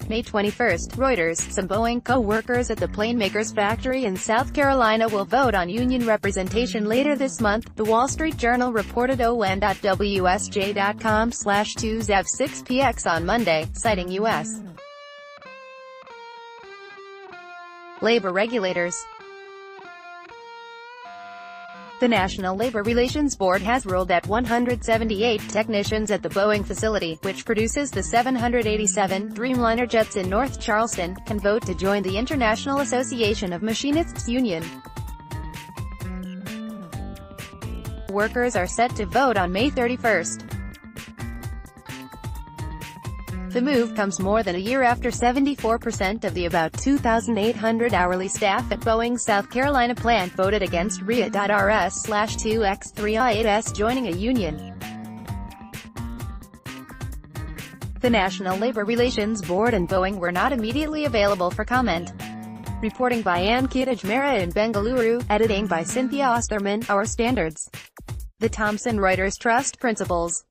May 21. Reuters, some Boeing Co workers at the planemaker's factory in South Carolina will vote on union representation later this month, The Wall Street Journal reported on.wsj.com/2zev6px on Monday, citing U.S. labor regulators. The National Labor Relations Board has ruled that 178 technicians at the Boeing facility, which produces the 787 Dreamliner jets in North Charleston, can vote to join the International Association of Machinists union. Workers are set to vote on May 31. The move comes more than a year after 74% of the about 2,800 hourly staff at Boeing's South Carolina plant voted against RIA.RS/2x3I8S joining a union. The National Labor Relations Board and Boeing were not immediately available for comment. Reporting by Ann Kittage-Mehra in Bengaluru, editing by Cynthia Osterman, Our Standards. The Thomson Reuters Trust Principles.